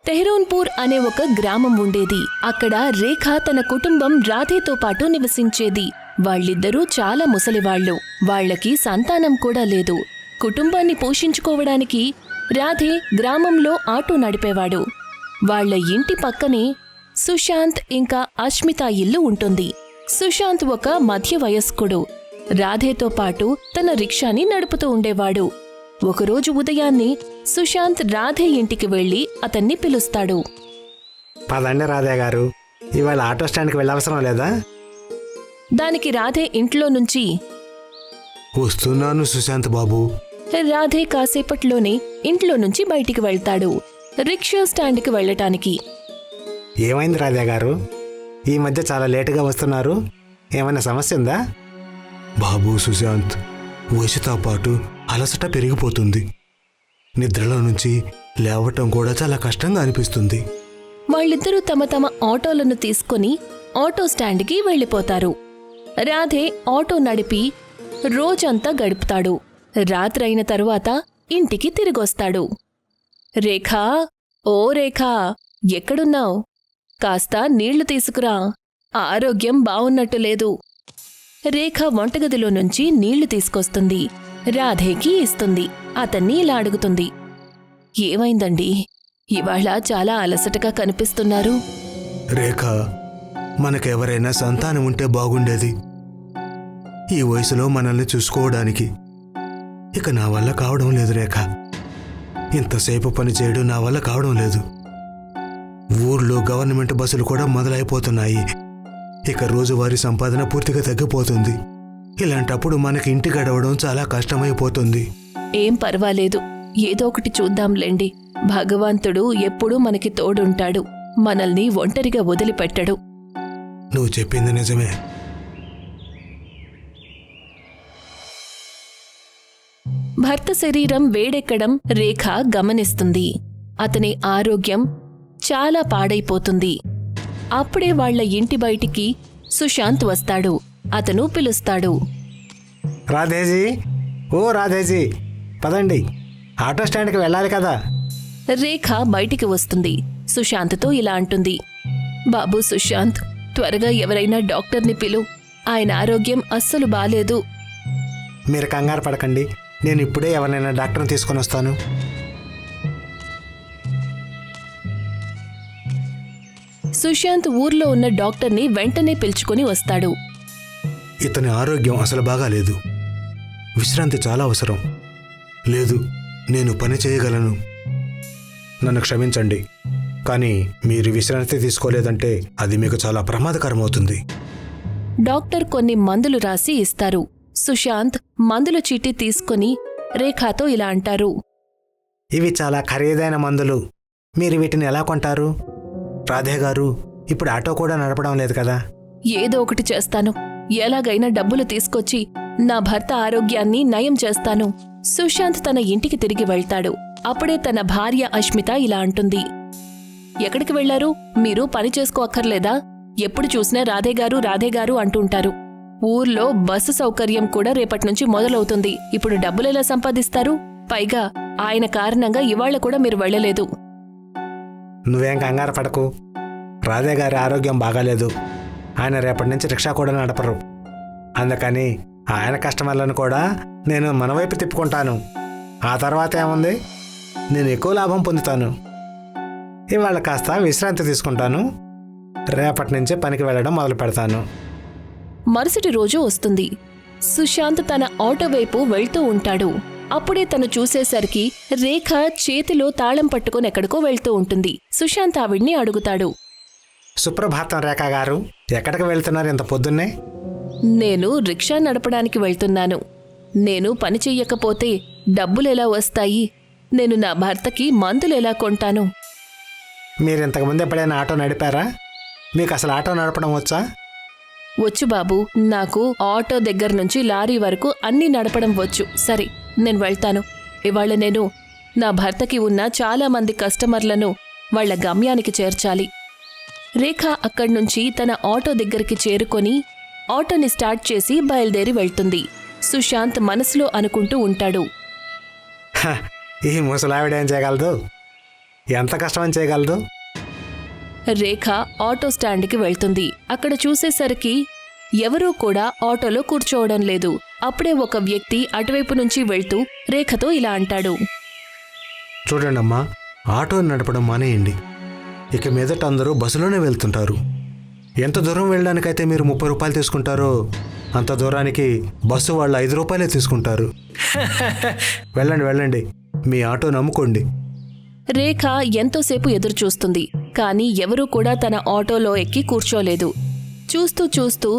తెహ్రోన్పూర్ అనే ఒక గ్రామం ఉండేది. అక్కడ రేఖ తన కుటుంబం రాధేతో పాటు నివసించేది. వాళ్ళిద్దరూ చాలా ముసలివాళ్లు. వాళ్లకి సంతానం కూడా లేదు. కుటుంబాన్ని పోషించుకోవడానికి రాధే గ్రామంలో ఆటో నడిపేవాడు. వాళ్ల ఇంటి పక్కనే సుశాంత్ ఇంకా అష్మిత ఇల్లు ఉంటుంది. సుశాంత్ ఒక మధ్య వయస్కుడు. రాధేతో పాటు తన రిక్షాని నడుపుతూ ఉండేవాడు. ఒకరోజు ఉదయాన్నే సుశాంత్ రాధే ఇంటికి వెళ్లి అతన్ని పిలుస్తాడు. పదండి రాధే గారు, ఇవాళ ఆటో స్టాండ్కి వెళ్ళవసరం లేదా? దానికి రాధే ఇంట్లో నుంచి, వస్తున్నాను సుశాంత్ బాబు. రాధే కాసేపట్లోనే ఇంట్లో నుంచి బయటికి వెళ్తాడు రిక్షా స్టాండ్కి వెళ్లటానికి. ఏమైంది రాధే గారు, ఈ మధ్య చాలా లేటుగా వస్తున్నారు? ఏమైనా సమస్య ఉందా? బాబు సుశాంత్, వయసుతో పాటు అలసట పెరిగిపోతుంది. నిద్రలో నుంచి లేవటం కూడా చాలా కష్టంగా అనిపిస్తుంది. వాళ్ళిద్దరూ తమ తమ ఆటోలను తీసుకుని ఆటో స్టాండ్కి వెళ్ళిపోతారు. రాధే ఆటో నడిపి రోజంతా గడుపుతాడు. రాత్రైన తరువాత ఇంటికి తిరిగొస్తాడు. రేఖా, ఓ రేఖా, ఎక్కడున్నావ్? కాస్త నీళ్లు తీసుకురా, ఆరోగ్యం బావున్నట్టు లేదు. రేఖ వంటగదిలో నుంచి నీళ్లు తీసుకొస్తుంది. రాధేకి ఇస్తుంది. అతన్ని ఇలా అడుగుతుంది. ఏమైందండి, ఇవాళ చాలా అలసటగా కనిపిస్తున్నారు? రేఖ, మనకెవరైనా సంతానం ఉంటే బాగుండేది. ఈ వయసులో మనల్ని చూసుకోవడానికి. ఇక నా వల్ల కావడం లేదు రేఖ. ఇంతసేపు పని చేయడం నా వల్ల కావడం లేదు. ఊర్లో గవర్నమెంట్ బస్సులు కూడా మొదలైపోతున్నాయి. ఇక రోజువారీ సంపాదన పూర్తిగా తగ్గిపోతుంది. ఇలాంటప్పుడు మనకి ఇంటి గడవడం చాలా కష్టమైపోతుంది. ఏం పర్వాలేదు, ఏదో ఒకటి చూద్దాంలేండి. భగవంతుడు ఎప్పుడూ మనకి తోడుంటాడు. మనల్ని ఒంటరిగా వదిలిపెట్టడు. నువ్వు చెప్పింది నిజమే. భర్త శరీరం వేడెక్కడం రేఖ గమనిస్తుంది. అతని ఆరోగ్యం చాలా పాడైపోతుంది. అప్పుడే వాళ్ల ఇంటి బయటికి సుశాంత్ వస్తాడు. అతను పిలుస్తాడు. రాధేజీ, ఓ రాధేజీ, పదండి, ఆటో స్టాండ్కి వెళ్ళాలి కదా. రేఖ బయటికి వస్తుంది. సుశాంత్తో ఇలా అంటుంది. బాబూ సుశాంత్, త్వరగా ఎవరైనా డాక్టర్ని పిలు. ఆయన ఆరోగ్యం అస్సలు బాలేదు. మీరు కంగారు పడకండి, నేను ఇప్పుడే ఎవరినైనా డాక్టర్ని తీసుకొని వస్తాను. సుశాంత్ ఊర్లో ఉన్న డాక్టర్ని వెంటనే పిలుచుకుని వస్తాడు. ఇతని ఆరోగ్యం అసలు బాగాలేదు. విశ్రాంతి చాలా అవసరం. లేదు, నేను పని చేయగలను. నన్ను క్షమించండి, కానీ మీరు విశ్రాంతి తీసుకోలేదంటే అది మీకు చాలా ప్రమాదకరమవుతుంది. డాక్టర్ కొన్ని మందులు రాసి ఇస్తారు. సుశాంత్ మందుల చీటీ తీసుకుని రేఖాతో ఇలా అంటారు. ఇవి చాలా ఖరీదైన మందులు. మీరు వీటిని ఎలా కొంటారు? రాధే గారు, ఇప్పుడు ఆటో కూడా నడపడం లేదు కదా. ఏదో ఒకటి చేస్తాను. ఎలాగైనా డబ్బులు తీసుకొచ్చి నా భర్త ఆరోగ్యాన్ని నయం చేస్తాను. సుశాంత్ తన ఇంటికి తిరిగి వెళ్తాడు. అప్పుడే తన భార్య అష్మిత ఇలా అంటుంది. ఎక్కడికి వెళ్లారు? మీరు పని చేసుకో అక్కర్లేదా? ఎప్పుడు చూసినా రాధేగారు అంటుంటారు. ఊర్లో బస్సు సౌకర్యం కూడా రేపట్నుంచి మొదలవుతుంది. ఇప్పుడు డబ్బులెలా సంపాదిస్తారు? పైగా ఆయన కారణంగా ఇవాళ కూడా మీరు వెళ్లలేదు. నువ్వేం కంగారు పడకు. రాధే గారి ఆరోగ్యం బాగాలేదు. ఆయన రేపటి నుంచి రిక్షా కూడా నడపరు. అందుకని ఆయన కస్టమర్లను కూడా నేను మన వైపు తిప్పుకుంటాను. ఆ తర్వాత ఏముంది, నేను ఎక్కువ లాభం పొందుతాను. ఇవాళ కాస్త విశ్రాంతి తీసుకుంటాను. రేపటి నుంచి పనికి వెళ్ళడం మొదలు పెడతాను. మరుసటి రోజు వస్తుంది. సుశాంత్ తన ఆటో వైపు వెళ్తూ ఉంటాడు. అప్పుడే తను చూసేసరికి రేఖ చేతిలో తాళం పట్టుకుని ఎక్కడికో వెళ్తూ ఉంటుంది. సుశాంత్ ఆవిడ్ని అడుగుతాడు. సుప్రభాతం రేఖ గారు, ఎక్కడికి వెళ్తున్నారు ఇంత పొద్దున్నే? నేను రిక్షా నడపడానికి వెళ్తున్నాను. నేను పని చెయ్యకపోతే డబ్బులెలా వస్తాయి? నేను నా భర్తకి మందులెలా కొంటాను? మీరు ఇంతకుముందు ఎప్పుడైనా ఆటో నడిపారా? మీకు అసలు ఆటో నడపడం వచ్చా? వచ్చు బాబు, నాకు ఆటో దగ్గర నుంచి లారీ వరకు అన్నీ నడపడం వచ్చు. సరే, నేను వెళ్తాను. ఇవాళ నేను నా భర్తకి ఉన్న చాలా మంది కస్టమర్లను వాళ్ల గమ్యానికి చేర్చాలి. రేఖ అక్కడ్నుంచి తన ఆటో దగ్గరికి చేరుకొని ఆటోని స్టార్ట్ చేసి బయలుదేరి వెళ్తుంది. సుశాంత్ మనసులో అనుకుంటూ ఉంటాడు. ఈ ముసలావిడేం చేయగలదు? ఎంత కష్టమని చేయగలదు? రేఖ ఆటో స్టాండ్కి వెళ్తుంది. అక్కడ చూసేసరికి ఎవరూ కూడా ఆటోలో కూర్చోవడం లేదు. అప్పుడే ఒక వ్యక్తి అటువైపు నుంచి వెళ్తూ రేఖతో ఇలా అంటాడు. చూడండమ్మా, ఆటో నడపడం మానేయండి. ఇక మీదట అందరూ బస్సులోనే వెళ్తుంటారు. ఎంత దూరం వెళ్ళడానికైతే మీరు 30 రూపాయలు తీసుకుంటారో అంత దూరానికి బస్సు వాళ్ళు 5 రూపాయలే తీసుకుంటారు. వెళ్ళండి వెళ్ళండి, మీ ఆటో నమ్ముకోండి. రేఖ ఎంతోసేపు ఎదురుచూస్తుంది, కానీ ఎవరూ కూడా తన ఆటోలో ఎక్కి కూర్చోలేదు. చూస్తూ చూస్తూ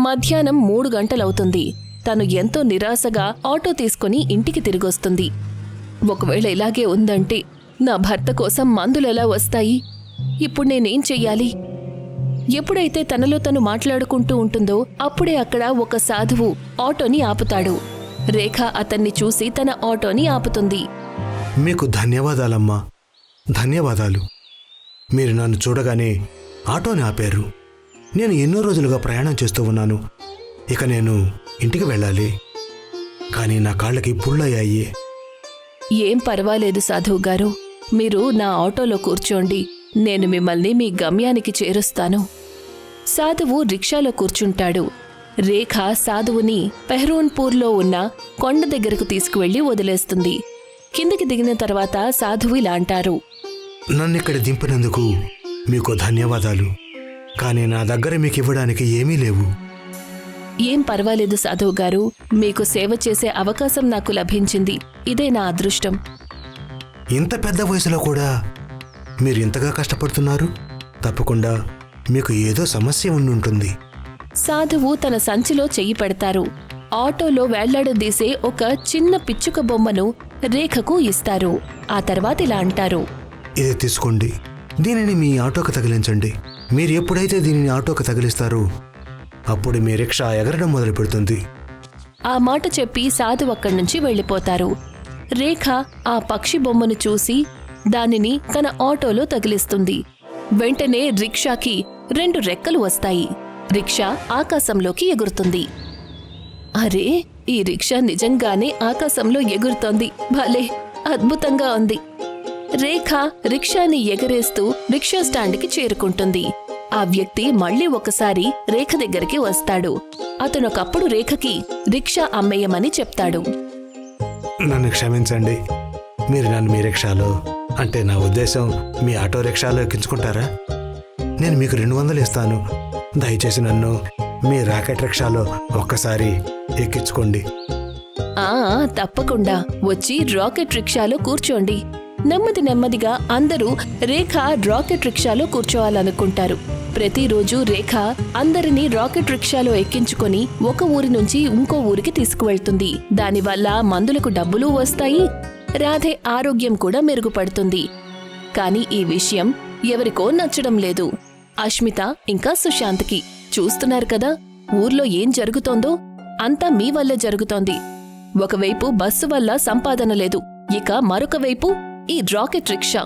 మధ్యాహ్నం 3 గంటలవుతుంది. తను ఎంతో నిరాశగా ఆటో తీసుకుని ఇంటికి తిరిగొస్తుంది. ఒకవేళ ఇలాగే ఉందంటే నా భర్త కోసం మందులెలా వస్తాయి? ఇప్పుడు నేనేం చెయ్యాలి? ఎప్పుడైతే తనలో తను మాట్లాడుకుంటూ ఉంటుందో అప్పుడే అక్కడ ఒక సాధువు ఆటోని ఆపుతాడు. రేఖ అతన్ని చూసి తన ఆటోని ఆపుతుంది. మీకు ధన్యవాదాలమ్మా, ధన్యవాదాలు. మీరు నన్ను చూడగానే ఆటోని ఆపారు. నేను ఎన్నో రోజులుగా ప్రయాణం చేస్తూ ఉన్నాను. ఇక నేను ఇంటికి వెళ్ళాలి, కానీ నా కాళ్ళకి పుళ్ళయ్యాయి. ఏం పర్వాలేదు సాధువు గారు, మీరు నా ఆటోలో కూర్చోండి. నేను మిమ్మల్ని మీ గమ్యానికి చేరుస్తాను. సాధువు రిక్షాలో కూర్చుంటాడు. రేఖ సాధువుని పెహ్రూన్పూర్లో ఉన్న కొండ దగ్గరకు తీసుకువెళ్లి వదిలేస్తుంది. కిందికి దిగిన తర్వాత సాధువు ఇలా అంటారు. నన్నిక్కడ దింపినందుకు మీకు ధన్యవాదాలు, కానీ నా దగ్గర మీకు ఇవ్వడానికి ఏమీ లేవు. ఏం పర్వాలేదు సాధువు గారు, మీకు సేవ చేసే అవకాశం నాకు లభించింది. ఇదే నా అదృష్టం. ఇంత పెద్ద వయసులో కూడా మీరు ఇంతగా కష్టపడుతున్నారు. తప్పకుండా మీకు ఏదో సమస్య ఉండుంటుంది. సాధువు తన సంచిలో చెయ్యి పెడతారు. ఆటోలో వేళ్లాడదీసే ఒక చిన్న పిచ్చుక బొమ్మను రేఖకు ఇస్తారు. ఆ తర్వాత ఇలా అంటారు. ఇది తీసుకోండి, దీనిని మీ ఆటోకి తగిలించండి. మీరు ఎప్పుడైతే దీనిని ఆటోకి తగిలిస్తారో అప్పుడు మీ రిక్షా ఎగరడం మొదలు పెడుతుంది. ఆ మాట చెప్పి సాధువు అక్కడి నుంచి వెళ్ళిపోతారు. రేఖ ఆ పక్షి బొమ్మను చూసి దానిని తన ఆటోలో తగిలిస్తుంది. వెంటనే రిక్షాకి 2 రెక్కలు వస్తాయి. రిక్షా ఆకాశంలోకి ఎగురుతుంది. అరే, ఈ రిక్షా నిజంగానే ఆకాశంలో ఎగురుతోంది. భలే అద్భుతంగా ఉంది. రేఖ రిక్షాని ఎగరేస్తూ రిక్షా స్టాండ్కి చేరుకుంటుంది. ఆ వ్యక్తి మళ్లీ ఒకసారి రేఖ దగ్గరికి వస్తాడు. అతనొకప్పుడు రేఖకి రిక్షా అమ్మేయమని చెప్తాడు. నన్ను క్షమించండి, మీరు నన్ను మీ రిక్షాలో, అంటే నా ఉద్దేశం మీ ఆటో రిక్షాలో ఎక్కించుకుంటారా? నేను మీకు 200 ఇస్తాను. దయచేసి నన్ను మీ రాకెట్ రిక్షాలో ఒక్కసారి ఎక్కించుకోండి. తప్పకుండా, వచ్చి రాకెట్ రిక్షాలో కూర్చోండి. నెమ్మది నెమ్మదిగా అందరూ రేఖ రాకెట్ రిక్షాలో కూర్చోవాలనుకుంటారు. ప్రతిరోజు రేఖ అందరినీ రాకెట్ రిక్షాలో ఎక్కించుకొని ఒక ఊరి నుంచి ఇంకో ఊరికి తీసుకువెళ్తుంది. దానివల్ల మందులకు డబ్బులు వస్తాయి, రాధే ఆరోగ్యం కూడా మెరుగుపడుతుంది. కాని ఈ విషయం ఎవరికో నచ్చడం లేదు. అష్మిత ఇంకా సుశాంత్కి. చూస్తున్నారు కదా, ఊర్లో ఏం జరుగుతోందో అంతా మీ వల్లే జరుగుతోంది. ఒకవైపు బస్సు వల్ల సంపాదన లేదు, ఇక మరొక వైపు ఈ రాకెట్ రిక్షా.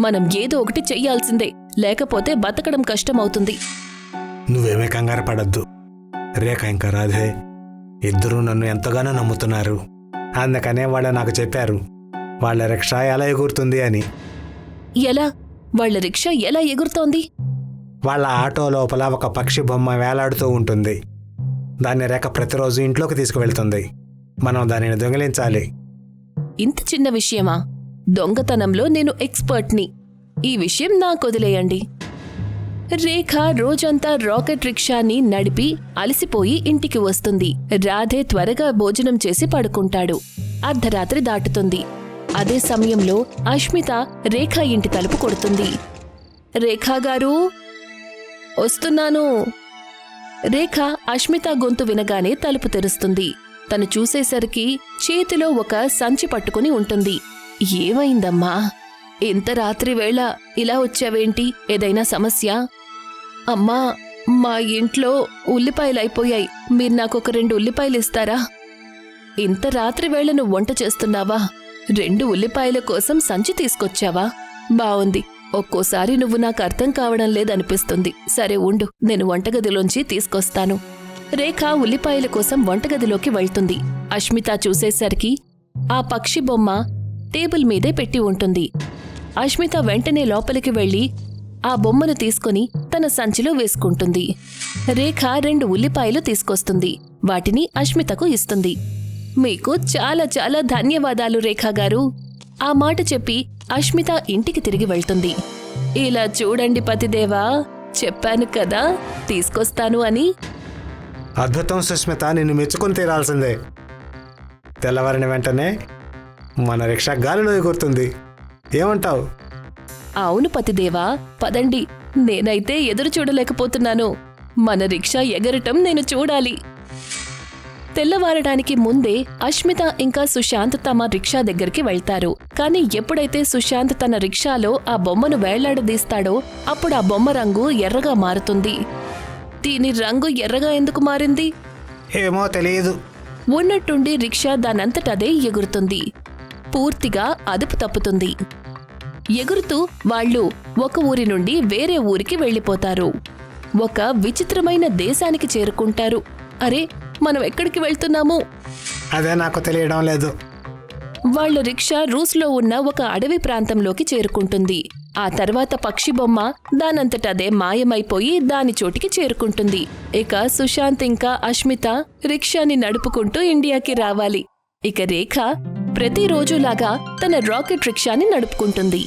మనం ఏదో ఒకటి చెయ్యాల్సిందే, లేకపోతే బతకడం కష్టమవుతుంది. నువ్వేమీ కంగారు పడద్దు రేఖ, ఇంకా రాధే ఇద్దరూ నన్ను ఎంతగానో నమ్ముతున్నారు. అందుకనే వాళ్ళు నాకు చెప్పారు వాళ్ళ రిక్షా ఎలా ఎగురుతుంది అని. ఎలా? వాళ్ళ రిక్షా ఎలా ఎగురుతోంది? వాళ్ళ ఆటో లోపల ఒక పక్షి బొమ్మ వేలాడుతూ ఉంటుంది. దాన్ని రేఖ ప్రతిరోజు ఇంట్లోకి తీసుకువెళ్తుంది. మనం దానిని దొంగిలించాలి. ఇంత చిన్న విషయమా? దొంగతనంలో నేను ఎక్స్పర్ట్ని. ఈ విషయం నాకొదిలేయండి. రేఖ రోజంతా రాకెట్ రిక్షాని నడిపి అలసిపోయి ఇంటికి వస్తుంది. రాధే త్వరగా భోజనం చేసి పడుకుంటాడు. అర్ధరాత్రి దాటుతుంది. అదే సమయంలో అష్మిత రేఖ ఇంటి తలుపు కొడుతుంది. రేఖా గారు, వస్తున్నాను. రేఖ అష్మిత గొంతు వినగానే తలుపు తెరుస్తుంది. తను చూసేసరికి చేతిలో ఒక సంచి పట్టుకుని ఉంటుంది. ఏమైందమ్మా? ఇంత రాత్రి వేళ ఇలా వచ్చావేంటి? ఏదైనా సమస్య? అమ్మా, మా ఇంట్లో ఉల్లిపాయలైపోయాయి. మీరు నాకొక 2 ఉల్లిపాయలు ఇస్తారా? ఇంత రాత్రి వేళ నువ్వు వంట చేస్తున్నావా? 2 ఉల్లిపాయల కోసం సంచి తీసుకొచ్చావా? బావుంది. ఒక్కోసారి నువ్వు నాకు అర్థం కావడం లేదనిపిస్తుంది. సరే ఉండు, నేను వంటగదిలోంచి తీసుకొస్తాను. రేఖ ఉల్లిపాయల కోసం వంటగదిలోకి వెళ్తుంది. అష్మిత చూసేసరికి ఆ పక్షి బొమ్మ టేబుల్ మీదే పెట్టి ఉంటుంది. అష్మిత వెంటనే లోపలికి వెళ్లి ఆ బొమ్మను తీసుకుని తన సంచిలో వేసుకుంటుంది. రేఖ 2 ఉల్లిపాయలు తీసుకొస్తుంది. వాటిని అష్మితకు ఇస్తుంది. మీకు చాలా చాలా ధన్యవాదాలు రేఖా గారు. ఆ మాట చెప్పి అష్మిత ఇంటికి తిరిగి వెళ్తుంది. ఇలా చూడండి పతిదేవా, చెప్పాను కదా తీసుకొస్తాను అని. అద్భుతం సుస్మిత, నిన్ను మెచ్చుకొని తీరాల్సిందే. తెల్లవారిన వెంటనే మన రిక్షా గాలిలో ఎగురుతుంది. ఏమంటావు? అవును పతిదేవా, పదండి. నేనైతే ఎదురు చూడలేకపోతున్నాను. మన రిక్షా ఎగరటం నేను చూడాలి. తెల్లవారడానికి ముందే అష్మిత ఇంకా సుశాంత్ తమ రిక్షా దగ్గరికి వెళ్తారు. కానీ ఎప్పుడైతే సుశాంత్ తన రిక్షాలో ఆ బొమ్మను వేళ్లాడదీస్తాడో అప్పుడు ఆ బొమ్మ రంగు ఎర్రగా మారుతుంది. దీని రంగు ఎర్రగా ఎందుకు మారింది? ఏమో తెలియదు. ఉన్నట్టుండి రిక్షా దానంతటదే ఎగురుతుంది. పూర్తిగా అదుపు తప్పుతుంది. ఎగురుతూ వాళ్ళు ఒక ఊరి నుండి వేరే ఊరికి వెళ్లిపోతారు. ఒక విచిత్రమైన దేశానికి చేరుకుంటారు. అరే, మనం ఎక్కడికి వెళ్తున్నాము? అదే నాకు తెలియడం లేదు. వాళ్ళ రిక్షా రూస్లో ఉన్న ఒక అడవి ప్రాంతంలోకి చేరుకుంటుంది. ఆ తర్వాత పక్షి బొమ్మ దానంతటదే మాయమైపోయి దాని చోటికి చేరుకుంటుంది. ఇక సుశాంత్ ఇంకా అష్మిత రిక్షాని నడుపుకుంటూ ఇండియాకి రావాలి. ఇక రేఖ ప్రతిరోజులాగా తన రాకెట్ రిక్షాని నడుపుకుంటుంది.